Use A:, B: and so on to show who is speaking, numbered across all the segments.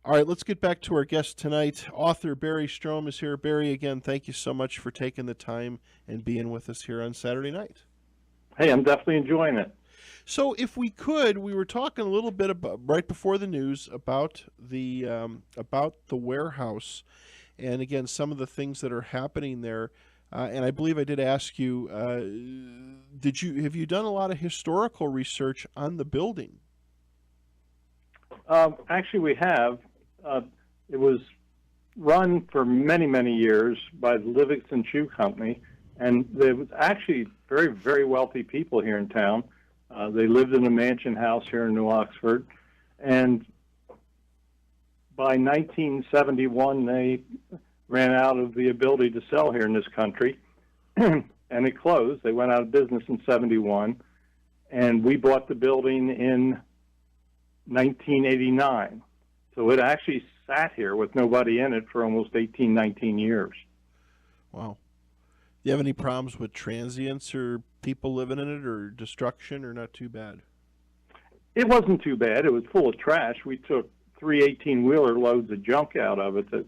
A: All right, let's get back to our guest tonight. Author Barry Strohm is here. Barry, again, thank you so much for taking the time and being with us here on Saturday night.
B: Hey, I'm definitely enjoying it.
A: So, if we could, we were talking a little bit about right before the news about the warehouse, and again, some of the things that are happening there. And I believe I did ask you, have you done a lot of historical research on the building?
B: Actually, we have. It was run for many, many years by the Livingston Shoe Company, and there was actually very, very wealthy people here in town. They lived in a mansion house here in New Oxford, and by 1971, they ran out of the ability to sell here in this country, and it closed. They went out of business in 71, and we bought the building in 1989. So it actually sat here with nobody in it for almost 18, 19 years.
A: Wow. Do you have any problems with transients or people living in it or destruction, or not too bad?
B: It wasn't too bad. It was full of trash. We took 3 18-wheeler loads of junk out of it that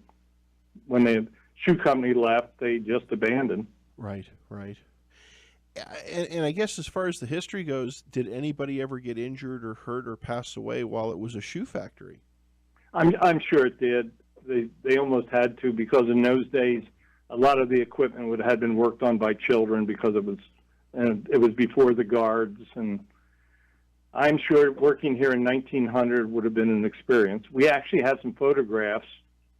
B: when the shoe company left, they just abandoned.
A: Right, right. And I guess as far as the history goes, did anybody ever get injured or hurt or pass away while it was a shoe factory?
B: I'm sure it did. They almost had to, because in those days, a lot of the equipment had been worked on by children because it was before the guards, and I'm sure working here in 1900 would have been an experience. We actually have some photographs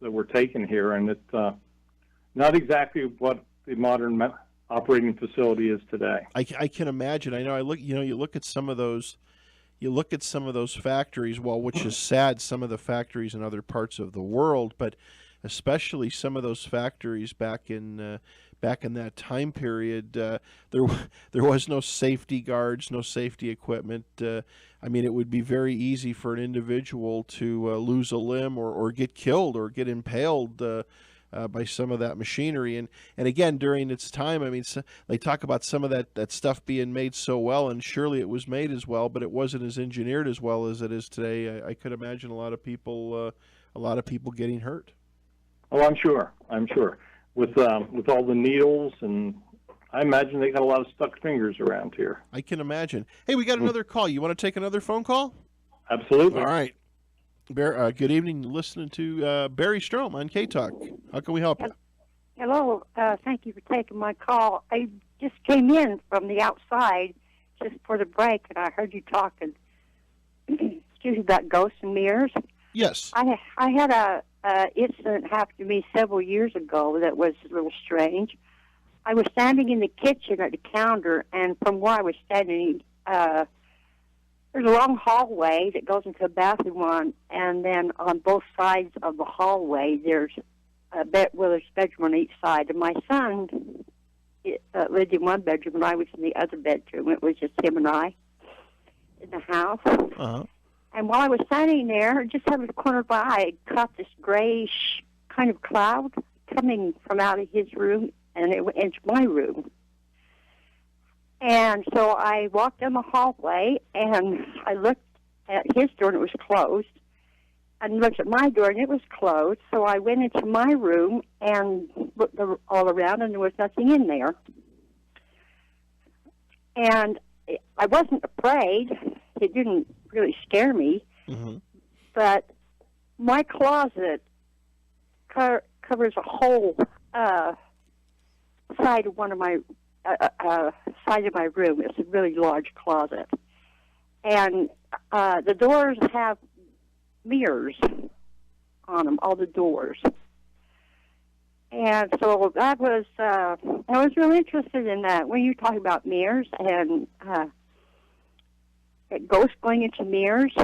B: that were taken here, and it's not exactly what the modern operating facility is today.
A: I can imagine. I know. You look at some of those. You look at some of those factories. Well, which is sad. Some of the factories in other parts of the world, but especially some of those factories back in that time period, there was no safety guards, no safety equipment. I mean, it would be very easy for an individual to lose a limb or get killed or get impaled by some of that machinery. And again, during its time, I mean, they talk about some of that stuff being made so well, and surely it was made as well, but it wasn't as engineered as well as it is today. I could imagine a lot of people getting hurt.
B: Oh, I'm sure. With all the needles, and I imagine they got a lot of stuck fingers around here.
A: I can imagine. Hey, we got another call. You want to take another phone call?
B: Absolutely.
A: All right. Good evening. Listening to Barry Strohm on K-Talk. How can we help you?
C: Hello. Thank you for taking my call. I just came in from the outside just for the break, and I heard you talking excuse me, about ghosts and mirrors.
A: Yes.
C: I had a incident happen to me several years ago that was a little strange. I was standing in the kitchen at the counter, and from where I was standing, there's a long hallway that goes into a bathroom, and then on both sides of the hallway, there's a there's bedroom on each side. And my son lived in one bedroom, and I was in the other bedroom. It was just him and I in the house.
A: Uh-huh.
C: And while I was standing there, just out of the corner of my eye, I caught this grayish kind of cloud coming from out of his room, and it went into my room. And so I walked down the hallway, and I looked at his door, and it was closed. And looked at my door, and it was closed. So I went into my room and looked all around, and there was nothing in there. And I wasn't afraid. It didn't really scare me.
A: Mm-hmm.
C: But my closet covers a whole side of one of my side of my room. It's a really large closet, and the doors have mirrors on them, all the doors. And so I was really interested in that. When you talk about mirrors and ghosts going into mirrors,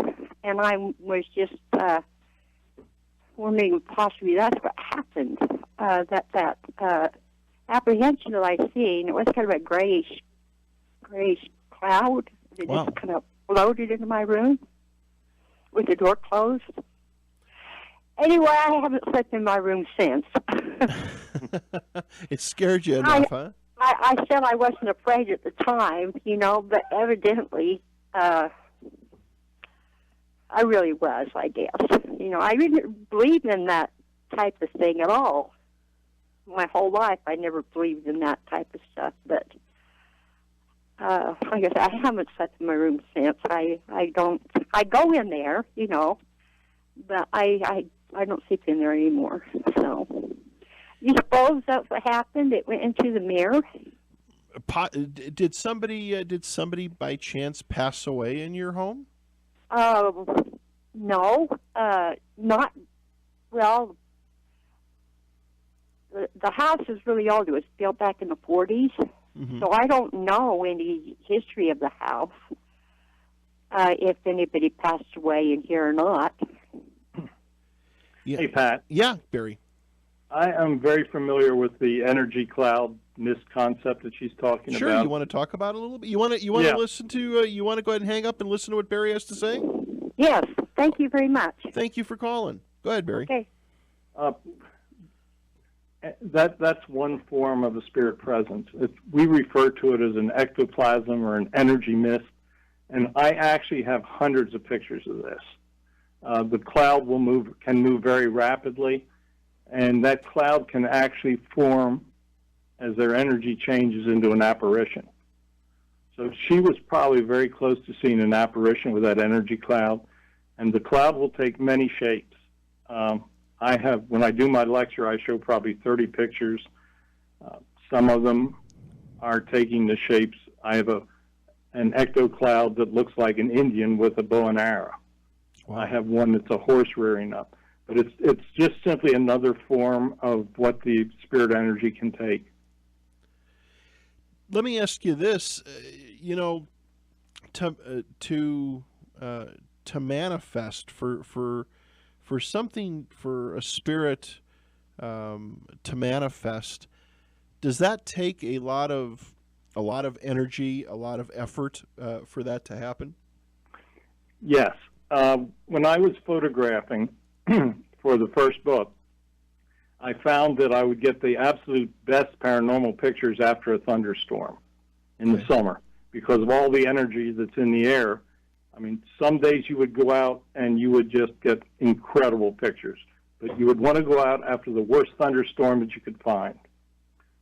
C: and I was just wondering possibly that's what happened. That apprehension that I seen, it was kind of a grayish cloud that
A: Wow.
C: just kind of floated into my room with the door closed. Anyway, I haven't slept in my room since.
A: It scared you enough, huh?
C: I said I wasn't afraid at the time, but evidently I really was, I guess. You know, I didn't believe in that type of thing at all. My whole life, I never believed in that type of stuff. But like I said, I haven't slept in my room since. I don't. I go in there, you know, but I don't sleep in there anymore. So, you suppose that's what happened? It went into the mirror.
A: Did somebody by chance pass away in your home?
C: No, not well. The house is really old. It was built back in the 40s, so I don't know any history of the house. If anybody passed away in here or not.
A: Yeah.
B: Hey, Pat.
A: Yeah, Barry.
B: I am very familiar with the energy cloud mist concept that she's talking
A: Sure,
B: about.
A: you want to talk about it a little bit? You want to listen to? You want to go ahead and hang up and listen to what Barry has to say?
C: Yes. Thank you very much.
A: Thank you for calling. Go ahead, Barry.
C: Okay.
B: That's one form of a spirit presence. We refer to it as an ectoplasm or an energy mist, and I actually have hundreds of pictures of this. The cloud can move very rapidly, and that cloud can actually form as their energy changes into an apparition. So she was probably very close to seeing an apparition with that energy cloud, and the cloud will take many shapes. When I do my lecture, I show probably 30 pictures. Some of them are taking the shapes. I have an ecto cloud that looks like an Indian with a bow and arrow. Wow. I have one that's a horse rearing up. But it's just simply another form of what the spirit energy can take.
A: Let me ask you this: to manifest for something, for a spirit to manifest, does that take a lot of energy, a lot of effort for that to happen?
B: Yes. When I was photographing for the first book, I found that I would get the absolute best paranormal pictures after a thunderstorm in the summer because of all the energy that's in the air. I mean, some days you would go out and you would just get incredible pictures, but you would want to go out after the worst thunderstorm that you could find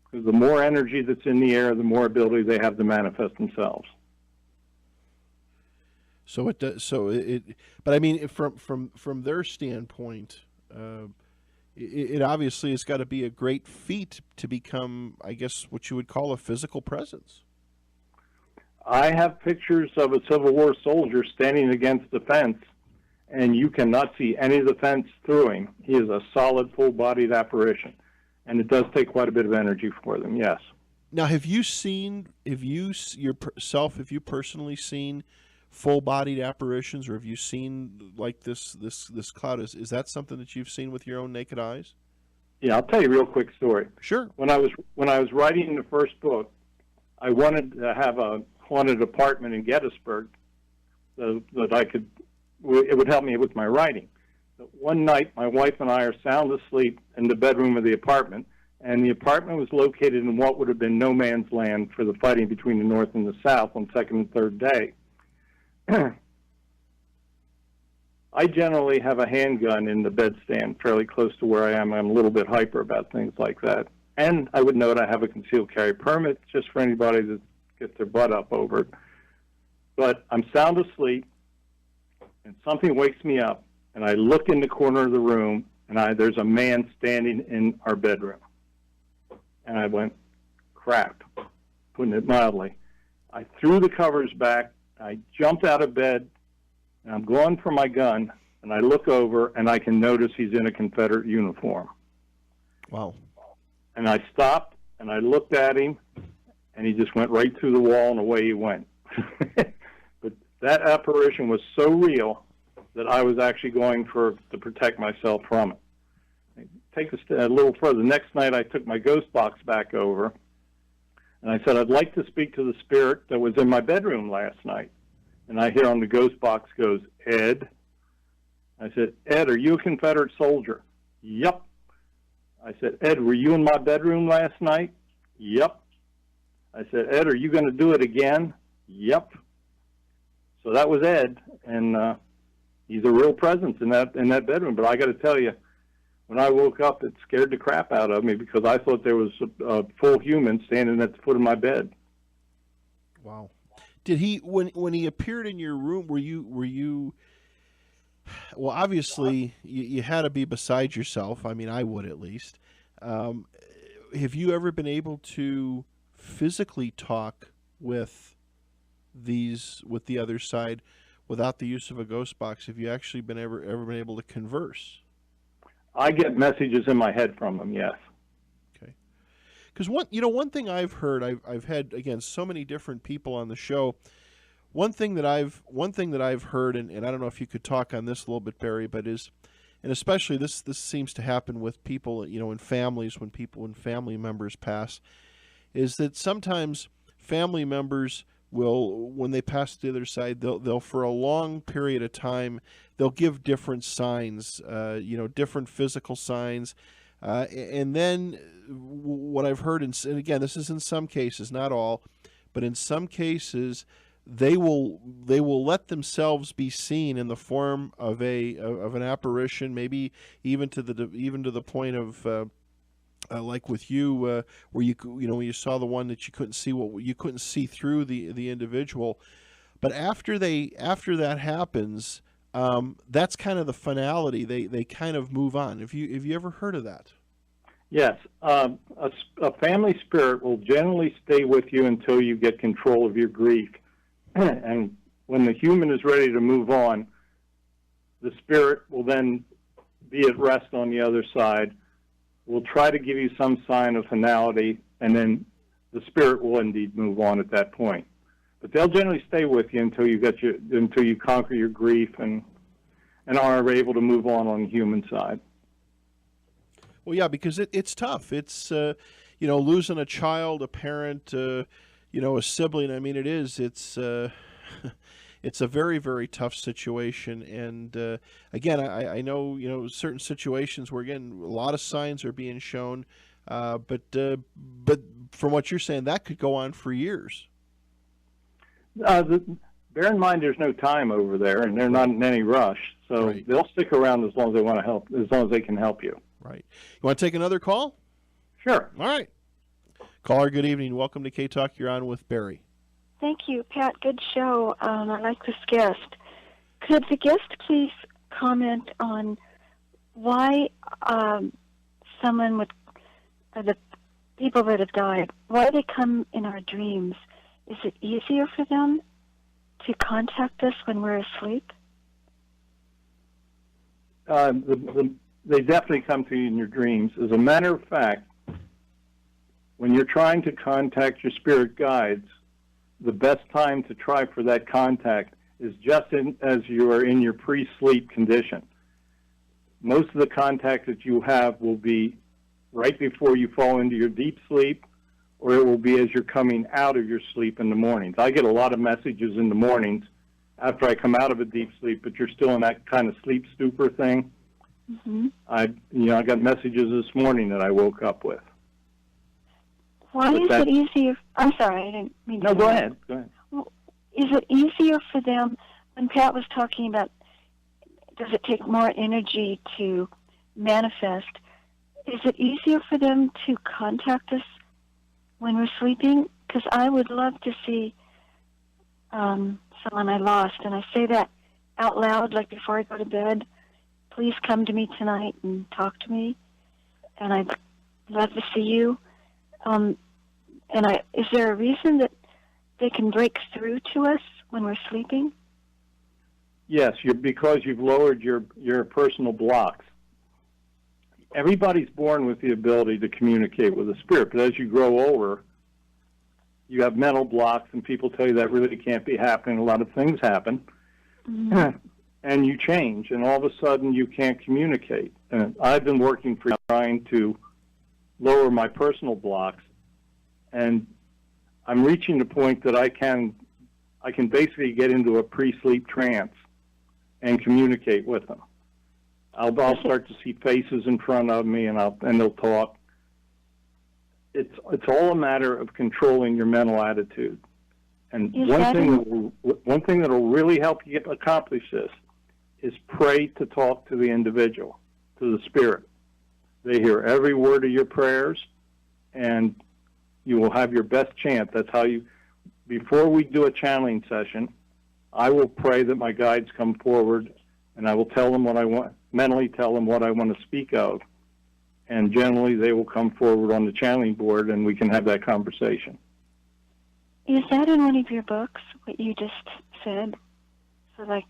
B: because the more energy that's in the air, the more ability they have to manifest themselves.
A: So it does. But I mean, from their standpoint, it obviously has got to be a great feat to become, I guess, what you would call a physical presence.
B: I have pictures of a Civil War soldier standing against the fence, and you cannot see any of the fence through him. He is a solid, full-bodied apparition, and it does take quite a bit of energy for them. Yes.
A: Now, have you personally seen full-bodied apparitions, or have you seen like this cloud? Is that something that you've seen with your own naked eyes?
B: Yeah, I'll tell you a real quick story.
A: Sure.
B: When I was writing the first book, I wanted to have a haunted apartment in Gettysburg that it would help me with my writing. But one night, my wife and I are sound asleep in the bedroom of the apartment, and the apartment was located in what would have been no man's land for the fighting between the North and the South on second and third day. I generally have a handgun in the bedstand fairly close to where I am. I'm a little bit hyper about things like that. And I would note I have a concealed carry permit just for anybody that gets their butt up over it. But I'm sound asleep, and something wakes me up, and I look in the corner of the room, and there's a man standing in our bedroom. And I went, crap, putting it mildly. I threw the covers back. I jumped out of bed, and I'm going for my gun, and I look over, and I can notice he's in a Confederate uniform.
A: Wow.
B: And I stopped, and I looked at him, and he just went right through the wall, and away he went. But that apparition was so real that I was actually going to protect myself from it. Take a little further. The next night, I took my ghost box back over, and I said, I'd like to speak to the spirit that was in my bedroom last night. And I hear on the ghost box goes, Ed. I said, Ed, are you a Confederate soldier? Yep. I said, Ed, were you in my bedroom last night? Yep. I said, Ed, are you going to do it again? Yep. So that was Ed. And he's a real presence in that bedroom. But I got to tell you, when I woke up, it scared the crap out of me because I thought there was a full human standing at the foot of my bed.
A: Wow. Did he when he appeared in your room? Were you? Well, obviously you had to be beside yourself. I mean, I would at least. Have you ever been able to physically talk with the other side without the use of a ghost box? Have you actually ever been able to converse?
B: I get messages in my head from them. Yes.
A: Okay. Because one thing I've heard, I've had again so many different people on the show. One thing that I've heard, and I don't know if you could talk on this a little bit, Barry, but and especially this seems to happen with people, in families when family members pass, is that sometimes family members will, when they pass to the other side, they'll for a long period of time, they'll give different signs, different physical signs, and then what I've heard, and again, this is in some cases, not all, but in some cases, they will let themselves be seen in the form of an apparition, maybe even to the point of like with you, where when you saw the one that you couldn't see through the individual, but after that happens, that's kind of the finality. They kind of move on. Have you ever heard of that?
B: Yes, a family spirit will generally stay with you until you get control of your grief. And when the human is ready to move on, the spirit will then be at rest on the other side. Will try to give you some sign of finality, and then the spirit will indeed move on at that point. But they'll generally stay with you until you conquer your grief and are able to move on the human side.
A: Well, yeah, because it's tough. It's losing a child, a parent, a sibling. I mean, it's it's a very, very tough situation. And again, I know certain situations where again a lot of signs are being shown, but from what you're saying, that could go on for years.
B: Bear in mind, there's no time over there, and they're not in any rush, so
A: Right.
B: They'll stick around as long as they want to help, as long as they can help you.
A: Right. You want to take another call?
B: Sure.
A: All right. Caller, good evening. Welcome to K-Talk. You're on with Barry.
D: Thank you, Pat. Good show. I like this guest. Could the guest please comment on why someone would, the people that have died, why they come in our dreams? Is it easier for them to contact us when we're asleep?
B: They definitely come to you in your dreams. As a matter of fact, when you're trying to contact your spirit guides, the best time to try for that contact is just as you are in your pre-sleep condition. Most of the contact that you have will be right before you fall into your deep sleep, or it will be as you're coming out of your sleep in the mornings. I get a lot of messages in the mornings after I come out of a deep sleep, but you're still in that kind of sleep stupor thing.
D: Mm-hmm.
B: I got messages this morning that I woke up with.
D: Why is it easier? I'm sorry, I didn't mean to.
B: No, go ahead. Go ahead.
D: Well, is it easier for them, when Pat was talking about, does it take more energy to manifest? Is it easier for them to contact us when we're sleeping? Because I would love to see someone I lost, and I say that out loud, like before I go to bed. Please come to me tonight and talk to me, and I'd love to see you. Is there a reason that they can break through to us when we're sleeping?
B: Yes, because you've lowered your personal blocks. Everybody's born with the ability to communicate with a spirit, but as you grow older, you have mental blocks, and people tell you that really can't be happening. A lot of things happen. Mm-hmm. And you change, and all of a sudden you can't communicate. And I've been working for trying to lower my personal blocks, and I'm reaching the point that I can basically get into a pre-sleep trance and communicate with them. I'll start to see faces in front of me, and they'll talk. It's all a matter of controlling your mental attitude. And one thing that will really help you accomplish this is pray to talk to the individual, to the spirit. They hear every word of your prayers, and you will have your best chance. That's how you, before we do a channeling session, I will pray that my guides come forward, and I will tell them what I want, mentally tell them what I want to speak of. And generally, they will come forward on the channeling board, and we can have that conversation.
D: Is that in one of your books, what you just said? So like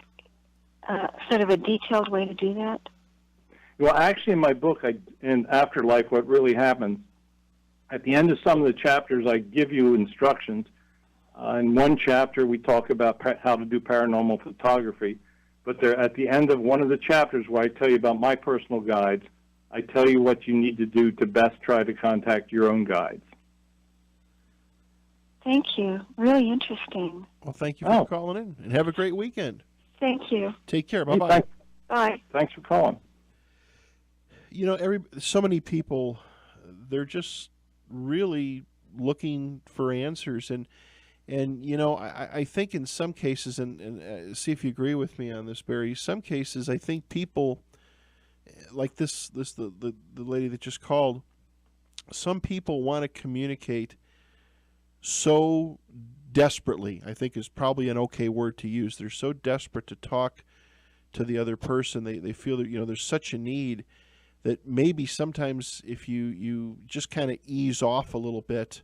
D: sort of a detailed way to do that?
B: Well, actually, in my book, in Afterlife, What Really Happens, at the end of some of the chapters, I give you instructions. In one chapter, we talk about how to do paranormal photography. But there, at the end of one of the chapters where I tell you about my personal guides, I tell you what you need to do to best try to contact your own guides.
D: Thank you. Really interesting.
A: Well, thank you for calling in, and have a great weekend.
D: Thank you.
A: Take care. Bye-bye.
D: Bye.
B: Thanks for calling.
A: You know, so many people, they're just really looking for answers. And you know, I think in some cases, and see if you agree with me on this, Barry, some cases I think people, like the lady that just called, some people want to communicate so desperately, I think is probably an okay word to use. They're so desperate to talk to the other person. They feel that, you know, there's such a need that maybe sometimes if you just kind of ease off a little bit,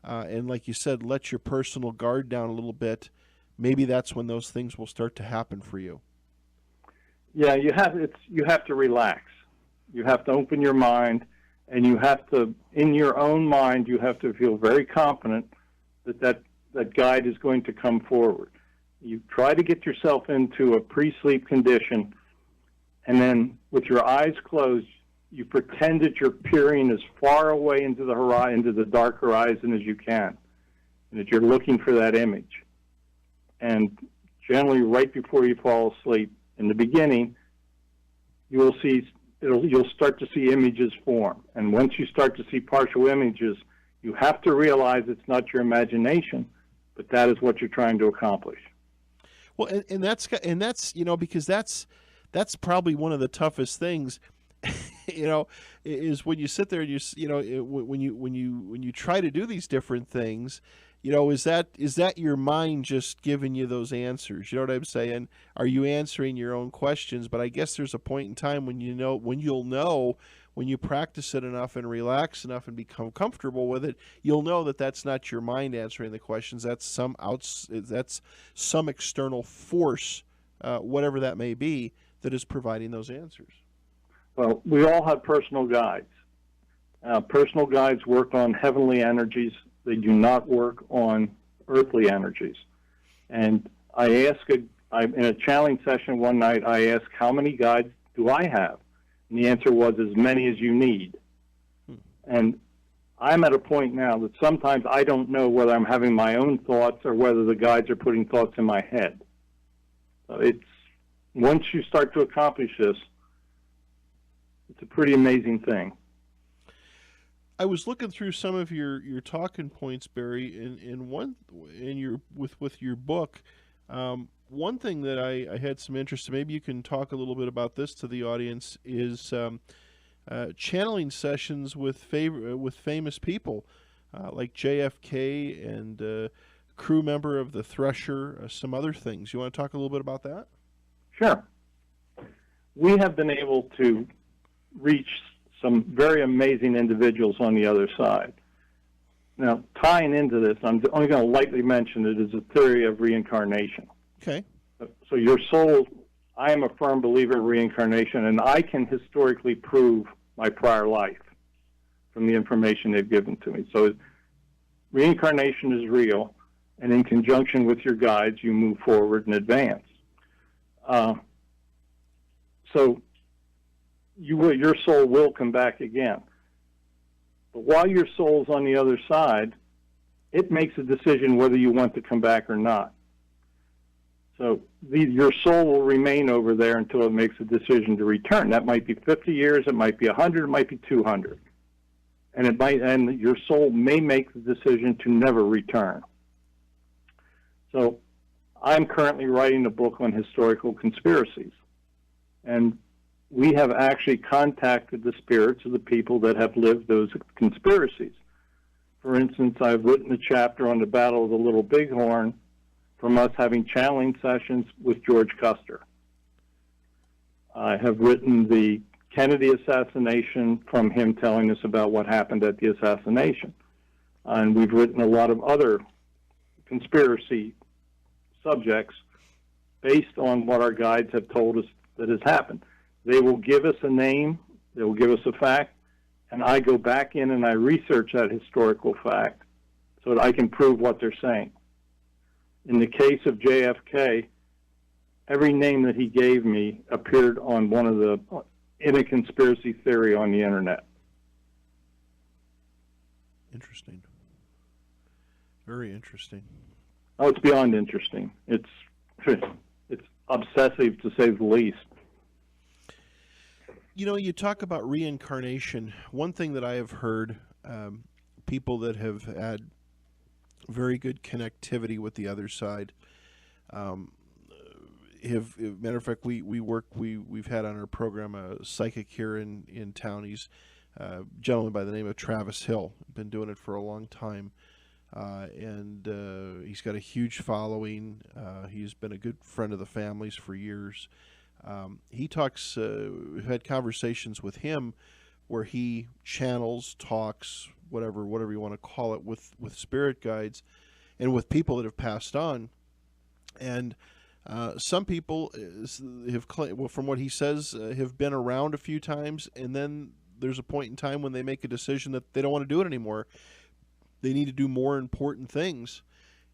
A: and like you said, let your personal guard down a little bit, maybe that's when those things will start to happen for you.
B: Yeah, you have to relax. You have to open your mind, and you have to, in your own mind, you have to feel very confident that guide is going to come forward. You try to get yourself into a pre-sleep condition, and then with your eyes closed, you pretend that you're peering as far away into the horizon, into the dark horizon as you can, and that you're looking for that image. And generally, right before you fall asleep, in the beginning, you'll start to see images form. And once you start to see partial images, you have to realize it's not your imagination, but that is what you're trying to accomplish.
A: Well, and that's you know, because that's probably one of the toughest things. You know, is when you sit there and you know, when you try to do these different things, you know, is that your mind just giving you those answers? You know what I'm saying? Are you answering your own questions? But I guess there's a point in time when you'll know when you practice it enough and relax enough and become comfortable with it, you'll know that that's not your mind answering the questions. That's some external force, whatever that may be, that is providing those answers.
B: Well, we all have personal guides. Personal guides work on heavenly energies. They do not work on earthly energies. And in a channeling session one night, I asked, how many guides do I have? And the answer was, as many as you need. And I'm at a point now that sometimes I don't know whether I'm having my own thoughts or whether the guides are putting thoughts in my head. So once you start to accomplish this, it's a pretty amazing thing.
A: I was looking through some of your talking points, Barry, with your book. One thing that I had some interest in, maybe you can talk a little bit about this to the audience, is channeling sessions with famous people like JFK and crew member of the Thresher, some other things. You want to talk a little bit about that?
B: Sure. We have been able to reach some very amazing individuals on the other side. Now, tying into this, I'm only going to lightly mention it, is a theory of reincarnation.
A: Okay.
B: So your soul, I am a firm believer in reincarnation, and I can historically prove my prior life from the information they've given to me. So reincarnation is real, and in conjunction with your guides, you move forward and advance. So your soul will come back again. But while your soul's on the other side, it makes a decision whether you want to come back or not. So your soul will remain over there until it makes a decision to return. That might be 50 years, it might be 100, it might be 200. And your soul may make the decision to never return. So I'm currently writing a book on historical conspiracies. And we have actually contacted the spirits of the people that have lived those conspiracies. For instance, I've written a chapter on the Battle of the Little Bighorn from us having channeling sessions with George Custer. I have written the Kennedy assassination from him telling us about what happened at the assassination. And we've written a lot of other conspiracy subjects based on what our guides have told us that has happened. They will give us a name, they will give us a fact, and I go back in and I research that historical fact so that I can prove what they're saying. In the case of JFK, every name that he gave me appeared on in a conspiracy theory on the internet.
A: Interesting. Very interesting.
B: Oh, it's beyond interesting. It's obsessive, to say the least.
A: You know, you talk about reincarnation. One thing that I have heard, people that have had very good connectivity with the other side, matter of fact, we've had on our program a psychic here in town. He's a gentleman by the name of Travis Hill. Been doing it for a long time, and he's got a huge following. He's been a good friend of the family's for years. He talks. We've had conversations with him where he channels, talks, whatever you want to call it, with spirit guides and with people that have passed on, and some people have claimed, well, from what he says, have been around a few times, and then there's a point in time when they make a decision that they don't want to do it anymore. They need to do more important things.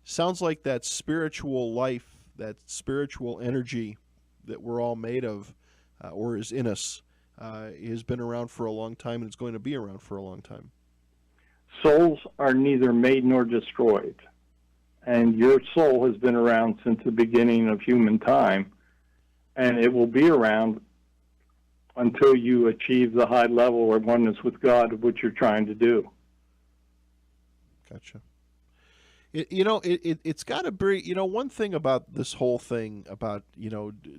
A: Sounds like that spiritual life, that spiritual energy that we're all made of, or is in us, has been around for a long time, and it's going to be around for a long time.
B: Souls are neither made nor destroyed. And your soul has been around since the beginning of human time, and it will be around until you achieve the high level of oneness with God, of which you're trying to do.
A: Gotcha. It's got to be, one thing about this whole thing about,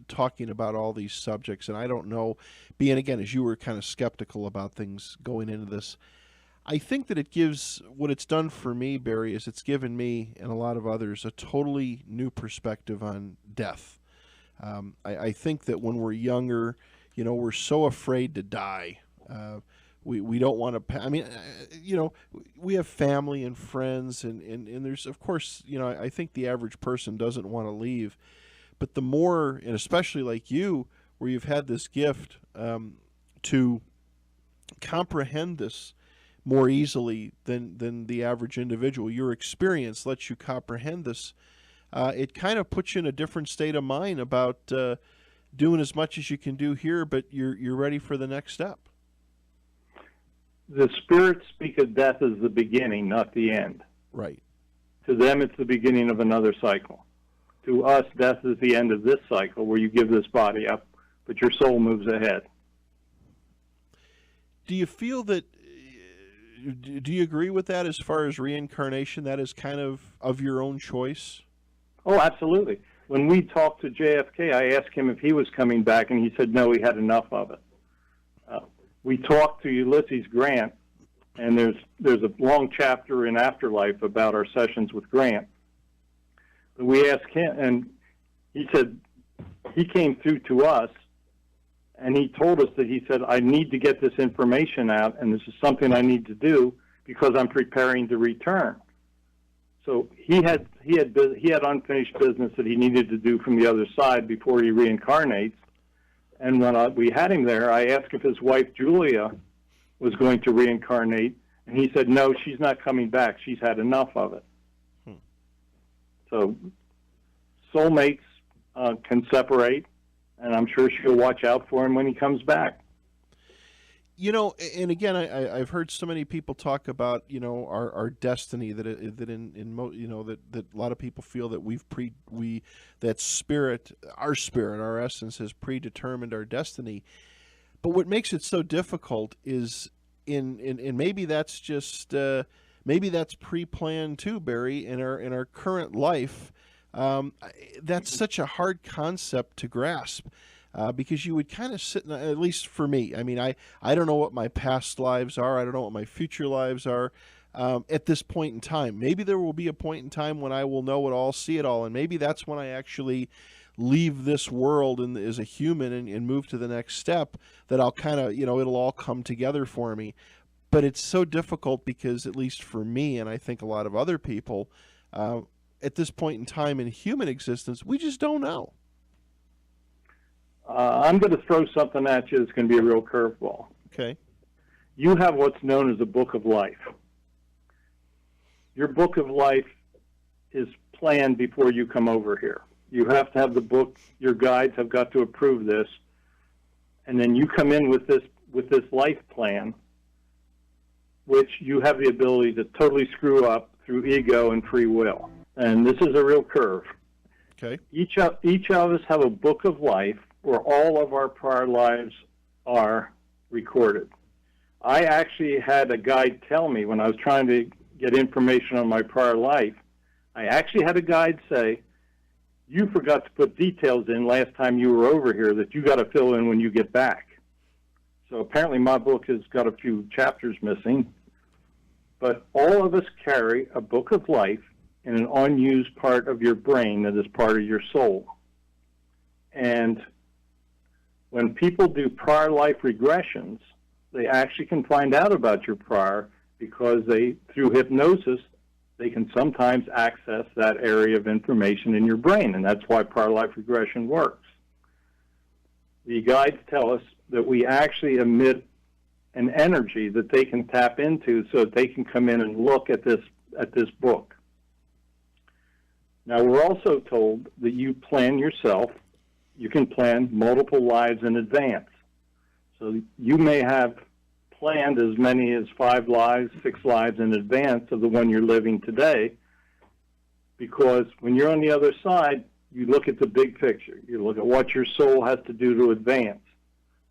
A: talking about all these subjects, and I don't know, being, again, as you were kind of skeptical about things going into this, I think that what it's done for me, Barry, is it's given me and a lot of others a totally new perspective on death. I think that when we're younger, we're so afraid to die. We don't want to, we have family and friends, and there's, of course, I think the average person doesn't want to leave. But the more, and especially like you, where you've had this gift to comprehend this more easily than the average individual, your experience lets you comprehend this. It kind of puts you in a different state of mind about doing as much as you can do here, but you're ready for the next step.
B: The spirits speak of death as the beginning, not the end.
A: Right.
B: To them, it's the beginning of another cycle. To us, death is the end of this cycle where you give this body up, but your soul moves ahead.
A: Do you feel that, do you agree with that as far as reincarnation, that is kind of your own choice?
B: Oh, absolutely. When we talked to JFK, I asked him if he was coming back, and he said no, he had enough of it. We talked to Ulysses Grant, and there's a long chapter in Afterlife about our sessions with Grant. But we asked him, and he said he came through to us, and he told us that he said, I need to get this information out, and this is something I need to do because I'm preparing to return. So he had unfinished business that he needed to do from the other side before he reincarnates. And when we had him there, I asked if his wife, Julia, was going to reincarnate, and he said, no, she's not coming back. She's had enough of it. So soulmates can separate, and I'm sure she'll watch out for him when he comes back.
A: And again, I've heard so many people talk about, our destiny, that a lot of people feel that that spirit, our essence, has predetermined our destiny. But what makes it so difficult is and maybe that's just maybe that's pre-planned too, Barry, in our current life. That's such a hard concept to grasp. because you would kind of sit, at least for me. I mean, I don't know what my past lives are. I don't know what my future lives are at this point in time. Maybe there will be a point in time when I will know it all, see it all, and maybe that's when I actually leave this world and as a human and move to the next step, that I'll kind of, it'll all come together for me. But it's so difficult because, at least for me, and I think a lot of other people, at this point in time in human existence, we just don't know.
B: I'm going to throw something at you that's going to be a real curveball.
A: Okay.
B: You have what's known as a book of life. Your book of life is planned before you come over here. You have to have the book. Your guides have got to approve this, and then you come in with this life plan, which you have the ability to totally screw up through ego and free will. And this is a real curve.
A: Okay.
B: Each of us have a book of life where all of our prior lives are recorded. I actually had a guide tell me when I was trying to get information on my prior life, I actually had a guide say, you forgot to put details in last time you were over here that you got to fill in when you get back. So apparently my book has got a few chapters missing, but all of us carry a book of life in an unused part of your brain that is part of your soul. And when people do prior life regressions, they actually can find out about your prior because through hypnosis, they can sometimes access that area of information in your brain, and that's why prior life regression works. The guides tell us that we actually emit an energy that they can tap into so that they can come in and look at this book. Now, we're also told that you plan yourself. You can plan multiple lives in advance. So you may have planned as many as 5 lives, 6 lives in advance of the one you're living today, because when you're on the other side, you look at the big picture. You look at what your soul has to do to advance.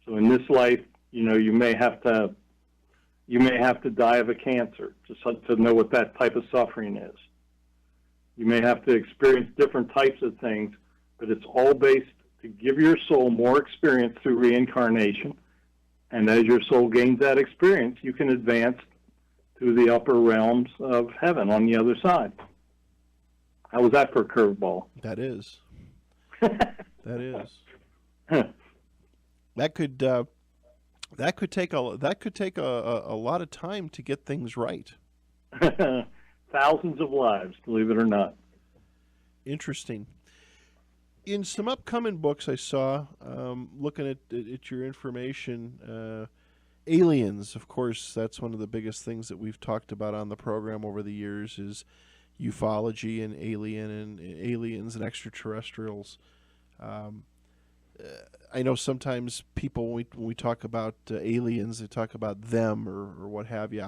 B: So in this life, you may have to die of a cancer to know what that type of suffering is. You may have to experience different types of things, but it's all based to give your soul more experience through reincarnation. And as your soul gains that experience, you can advance to the upper realms of heaven on the other side. How was that for a curveball?
A: That is. That is. That could take a lot of time to get things right.
B: Thousands of lives, believe it or not.
A: Interesting. In some upcoming books I saw, looking at your information, aliens, of course, that's one of the biggest things that we've talked about on the program over the years is ufology and aliens and extraterrestrials. I know sometimes people, when we talk about aliens, they talk about them or what have you.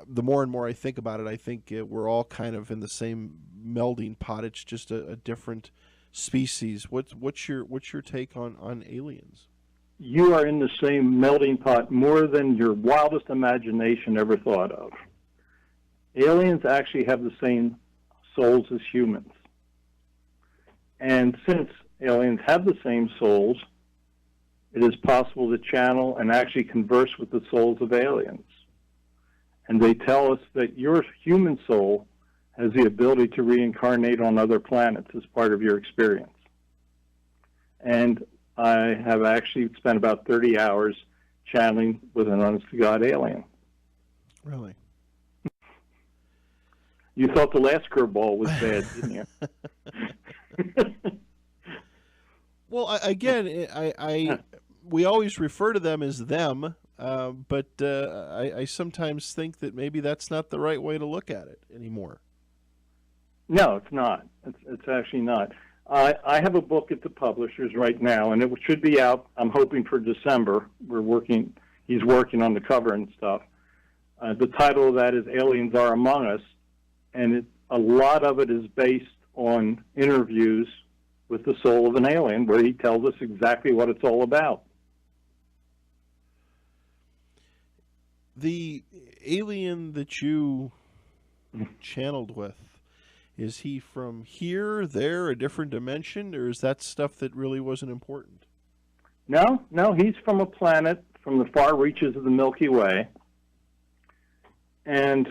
A: The more and more I think about it, I think we're all kind of in the same melding pot. It's just a different species. What's your take on aliens?
B: You are in the same melting pot more than your wildest imagination ever thought of. Aliens actually have the same souls as humans. And since aliens have the same souls, it is possible to channel and actually converse with the souls of aliens. And they tell us that your human soul has the ability to reincarnate on other planets as part of your experience. And I have actually spent about 30 hours channeling with an honest-to-God alien.
A: Really?
B: You thought the last curveball was bad, didn't you?
A: Well, we always refer to them as them, but I sometimes think that maybe that's not the right way to look at it anymore.
B: No, it's not. It's actually not. I have a book at the publishers right now, and it should be out, I'm hoping, for December. He's working on the cover and stuff. The title of that is Aliens Are Among Us, and a lot of it is based on interviews with the soul of an alien, where he tells us exactly what it's all about.
A: The alien that you channeled with, is he from here, there, a different dimension, or is that stuff that really wasn't important?
B: No, he's from a planet from the far reaches of the Milky Way. And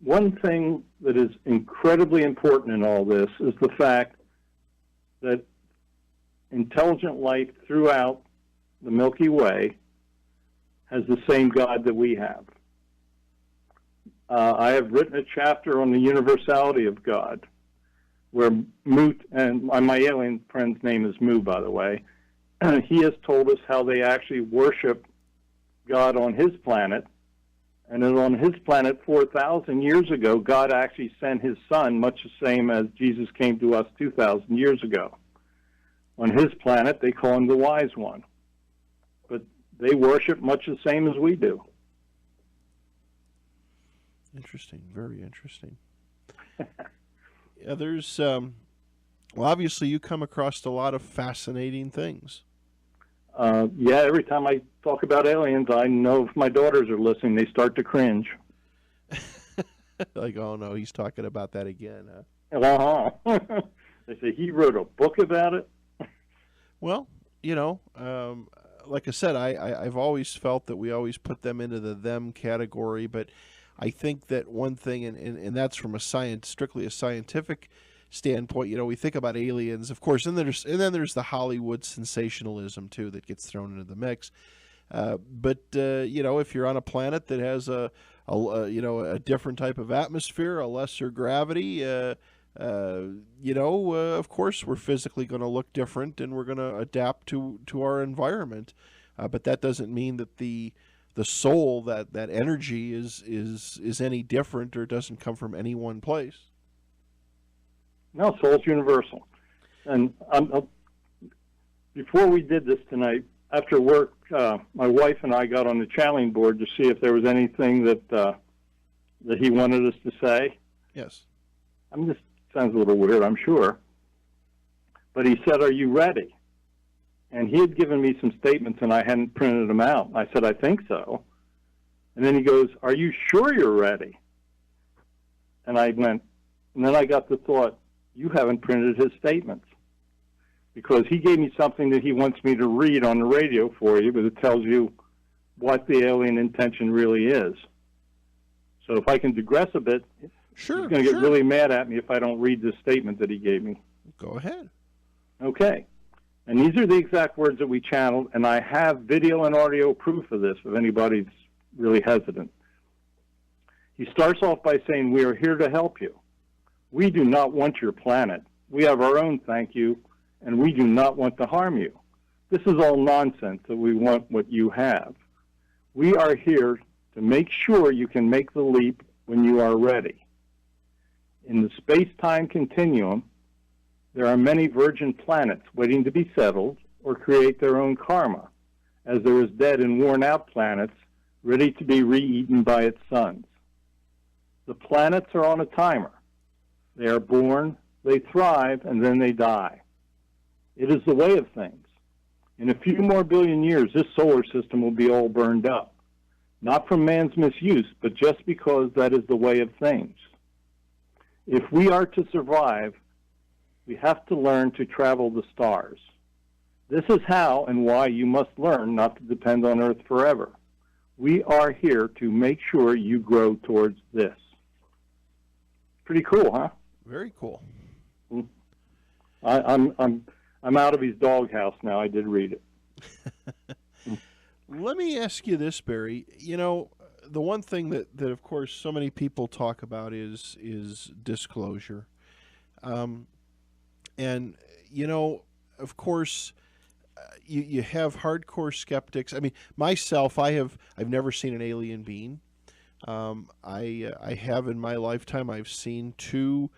B: one thing that is incredibly important in all this is the fact that intelligent life throughout the Milky Way has the same God that we have. I have written a chapter on the universality of God, where Mu, and my alien friend's name is Mu, by the way, he has told us how they actually worship God on his planet. And then on his planet 4,000 years ago, God actually sent his son, much the same as Jesus came to us 2,000 years ago. On his planet, they call him the Wise One. But they worship much the same as we do.
A: Interesting, very interesting. Yeah, there's, well, obviously you come across a lot of fascinating things.
B: Yeah, every time I talk about aliens, I know if my daughters are listening, they start to cringe.
A: Like, oh no, he's talking about that again.
B: Uh-huh. They say, he wrote a book about it?
A: Well, you know, like I said, I've always felt that we always put them into the them category, but I think that one thing, and that's from a strictly a scientific standpoint, you know, we think about aliens, of course, and then there's the Hollywood sensationalism too that gets thrown into the mix. But you know, if you're on a planet that has a you know, a different type of atmosphere, a lesser gravity, you know, of course, we're physically going to look different, and we're going to adapt to our environment. But that doesn't mean that the soul, that energy is any different or doesn't come from any one place.
B: No, soul's universal. And before we did this tonight, after work, my wife and I got on the channeling board to see if there was anything that he wanted us to say.
A: Yes.
B: I mean, this sounds a little weird, I'm sure. But he said, "Are you ready?" And he had given me some statements, and I hadn't printed them out. I said, "I think so." And then he goes, "Are you sure you're ready?" And I went, and then I got the thought, you haven't printed his statements. Because he gave me something that he wants me to read on the radio for you, but it tells you what the alien intention really is. So if I can digress a bit,
A: Sure,
B: he's going to get really mad at me if I don't read this statement that he gave me.
A: Go ahead.
B: Okay. And these are the exact words that we channeled, and I have video and audio proof of this if anybody's really hesitant. He starts off by saying, "We are here to help you. We do not want your planet. We have our own, thank you, and we do not want to harm you. This is all nonsense that we want what you have. We are here to make sure you can make the leap when you are ready. In the space-time continuum, there are many virgin planets waiting to be settled or create their own karma, as there is dead and worn-out planets ready to be re-eaten by its suns. The planets are on a timer. They are born, they thrive, and then they die. It is the way of things. In a few more billion years, this solar system will be all burned up. Not from man's misuse, but just because that is the way of things. If we are to survive, we have to learn to travel the stars. This is how and why you must learn not to depend on Earth forever. We are here to make sure you grow towards this." Pretty cool, huh?
A: Very cool.
B: I'm out of his doghouse now. I did read it.
A: Let me ask you this, Barry. You know, the one thing that of course so many people talk about is disclosure. And you know, of course, you have hardcore skeptics. I mean, myself, I've never seen an alien being. I have in my lifetime. I've seen two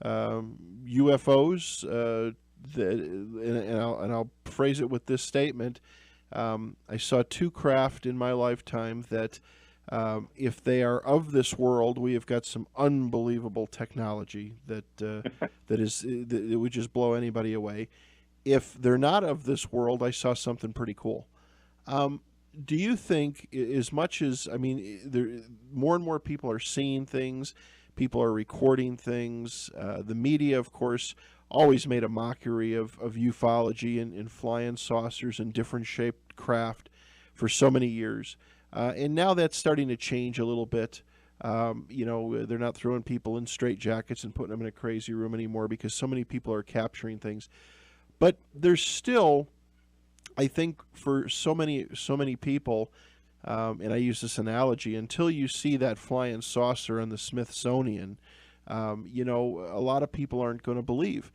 A: UFOs. And I'll phrase it with this statement. I saw two craft in my lifetime that, if they are of this world, we have got some unbelievable technology that that would just blow anybody away. If they're not of this world, I saw something pretty cool. Do you think, as much as, I mean, more and more people are seeing things, people are recording things, the media, of course, always made a mockery of ufology and flying saucers and different shaped craft for so many years. And now that's starting to change a little bit. They're not throwing people in straitjackets and putting them in a crazy room anymore because so many people are capturing things. But there's still, I think, for so many people, and I use this analogy, until you see that flying saucer in the Smithsonian, a lot of people aren't going to believe.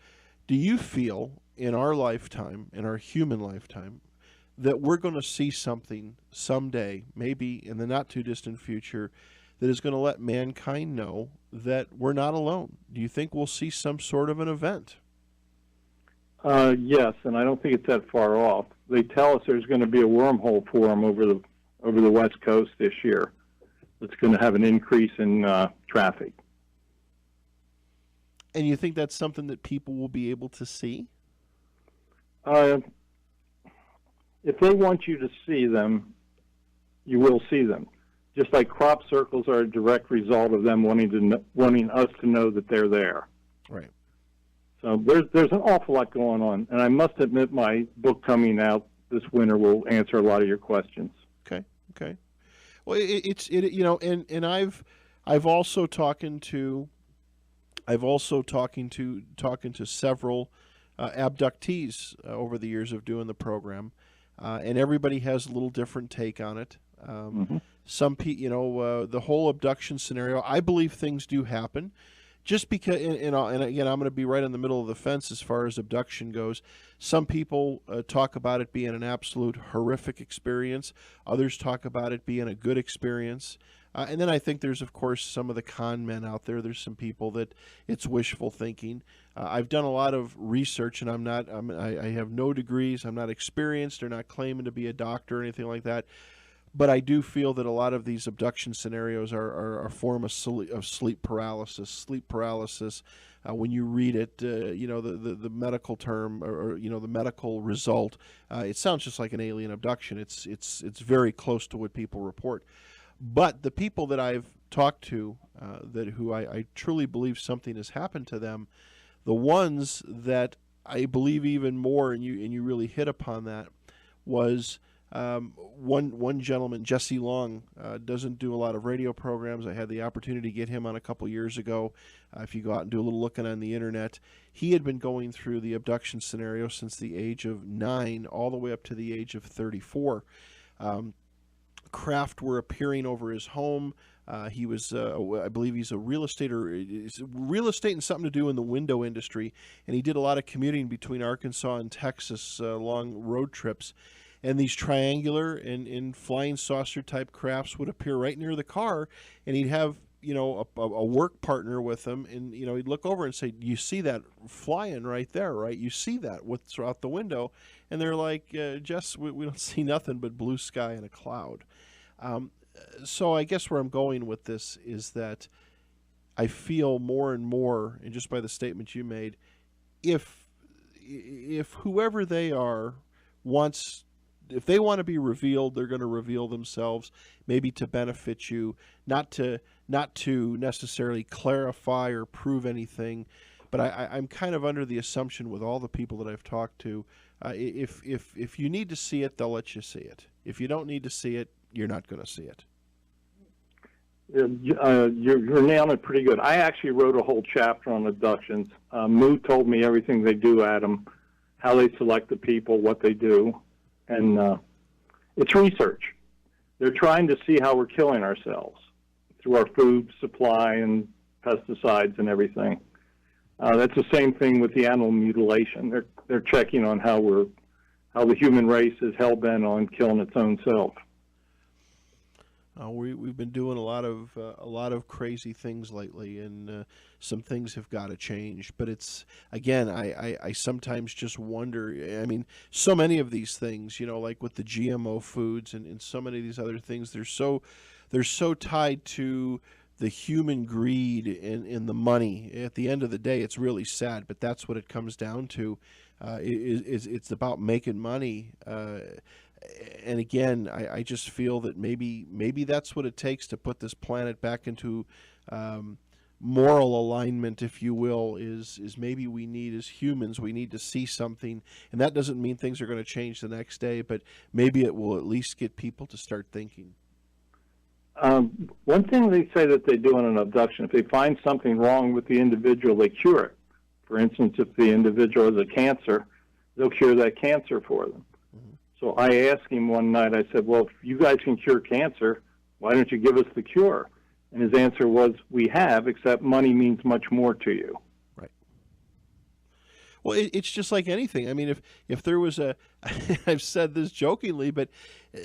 A: Do you feel in our lifetime, in our human lifetime, that we're going to see something someday, maybe in the not too distant future, that is going to let mankind know that we're not alone? Do you think we'll see some sort of an event?
B: Yes, and I don't think it's that far off. They tell us there's going to be a wormhole for them over the West Coast this year. It's going to have an increase in traffic.
A: And you think that's something that people will be able to see?
B: If they want you to see them, you will see them. Just like crop circles are a direct result of them wanting us to know that they're there.
A: Right.
B: So there's an awful lot going on, and I must admit my book coming out this winter will answer a lot of your questions.
A: Okay. Well, and I've also talking to several abductees over the years of doing the program, and everybody has a little different take on it. Some people, the whole abduction scenario, I believe things do happen. Just because, and again, I'm going to be right in the middle of the fence as far as abduction goes. Some people talk about it being an absolute horrific experience. Others talk about it being a good experience. And then I think there's, of course, some of the con men out there. There's some people that it's wishful thinking. I've done a lot of research, and I have no degrees. I'm not experienced or not claiming to be a doctor or anything like that. But I do feel that a lot of these abduction scenarios are a form of sleep paralysis. Sleep paralysis, when you read it, the medical term or the medical result, it sounds just like an alien abduction. It's very close to what people report. But the people that I've talked to, who I truly believe something has happened to them, the ones that I believe even more, and you really hit upon that, was. One gentleman, Jesse Long, doesn't do a lot of radio programs. I had the opportunity to get him on a couple years ago. If you go out and do a little looking on the internet, he had been going through the abduction scenario since the age of 9 all the way up to the age of 34. Craft were appearing over his home. He was, I believe he's a real estate and something to do in the window industry. And he did a lot of commuting between Arkansas and Texas, long road trips. And these triangular and flying saucer type crafts would appear right near the car, and he'd have a work partner with him, and he'd look over and say, "You see that flying right there, right? You see that what's out the window?" And they're like, "Jess, we don't see nothing but blue sky and a cloud." So I guess where I'm going with this is that I feel more and more, and just by the statement you made, if whoever they are if they want to be revealed, they're going to reveal themselves, maybe to benefit you, not to necessarily clarify or prove anything. But I'm kind of under the assumption with all the people that I've talked to, if you need to see it, they'll let you see it. If you don't need to see it, you're not going to see it.
B: You're nailing it pretty good. I actually wrote a whole chapter on abductions. Moo told me everything they do at them, how they select the people, what they do. And it's research. They're trying to see how we're killing ourselves through our food supply and pesticides and everything. That's the same thing with the animal mutilation. They're checking on how the human race is hell-bent on killing its own self.
A: We've been doing a lot of crazy things lately, and some things have got to change. But it's, again, I sometimes just wonder. I mean, so many of these things, like with the GMO foods and so many of these other things, they're so tied to the human greed and the money. At the end of the day, it's really sad, but that's what it comes down to. It's about making money. And again, I just feel that maybe that's what it takes to put this planet back into moral alignment, if you will, is maybe we need as humans, we need to see something, and that doesn't mean things are going to change the next day, but maybe it will at least get people to start thinking.
B: One thing they say that they do in an abduction, if they find something wrong with the individual, they cure it. For instance, if the individual has a cancer, they'll cure that cancer for them. Mm-hmm. So I asked him one night, I said, well, if you guys can cure cancer, why don't you give us the cure? And his answer was, we have, except money means much more to you.
A: Right. Well, it's just like anything. I mean, if there was a, I've said this jokingly, but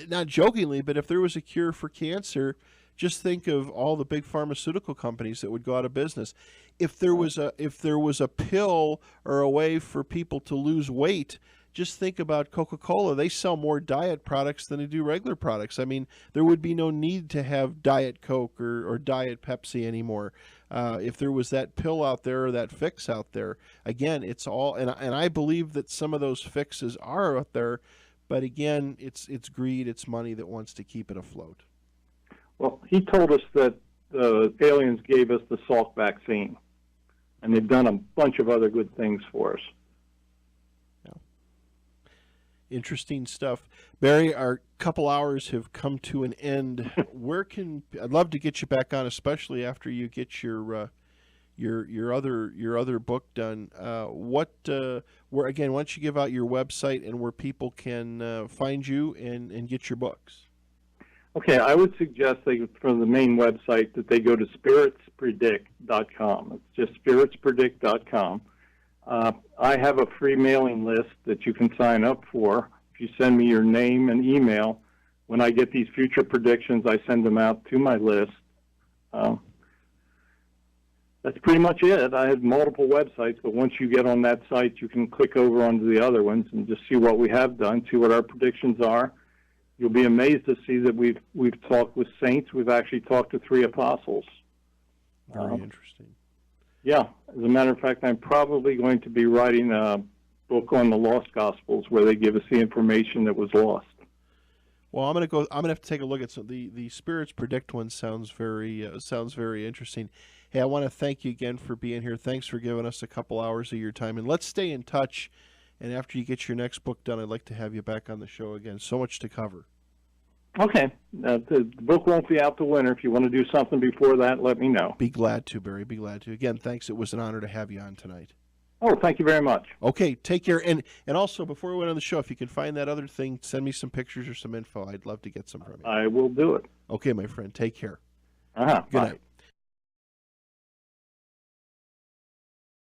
A: not jokingly, but if there was a cure for cancer, just think of all the big pharmaceutical companies that would go out of business. If there was a pill or a way for people to lose weight, just think about Coca-Cola. They sell more diet products than they do regular products. I mean, there would be no need to have Diet Coke or Diet Pepsi anymore. If there was that pill out there or that fix out there, again, it's all, and I believe that some of those fixes are out there, but again, it's greed, it's money that wants to keep it afloat.
B: Well, he told us that the aliens gave us the Salk vaccine, and they've done a bunch of other good things for us.
A: Interesting stuff. Barry, our couple hours have come to an end. I'd love to get you back on, especially after you get your other book done. Why don't you give out your website and where people can find you and get your books?
B: Okay, I would suggest from the main website that they go to spiritspredict.com. It's just spiritspredict.com. I have a free mailing list that you can sign up for. If you send me your name and email, when I get these future predictions, I send them out to my list. That's pretty much it. I have multiple websites, but once you get on that site, you can click over onto the other ones and just see what we have done, see what our predictions are. You'll be amazed to see that we've talked with saints. We've actually talked to 3 apostles.
A: Very interesting.
B: Yeah, as a matter of fact, I'm probably going to be writing a book on the lost gospels where they give us the information that was lost.
A: Well, I'm gonna have to take a look at some the Spirits Predict one. Sounds very interesting. Hey, I want to thank you again for being here. Thanks for giving us a couple hours of your time, and let's stay in touch. And after you get your next book done, I'd like to have you back on the show again. So much to cover.
B: Okay. The book won't be out the winter. If you want to do something before that, let me know.
A: Be glad to, Barry. Be glad to. Again, thanks. It was an honor to have you on tonight.
B: Oh, thank you very much.
A: Okay, take care. And also, before we went on the show, if you can find that other thing, send me some pictures or some info. I'd love to get some from you.
B: I will do it.
A: Okay, my friend. Take care.
B: Good
A: night.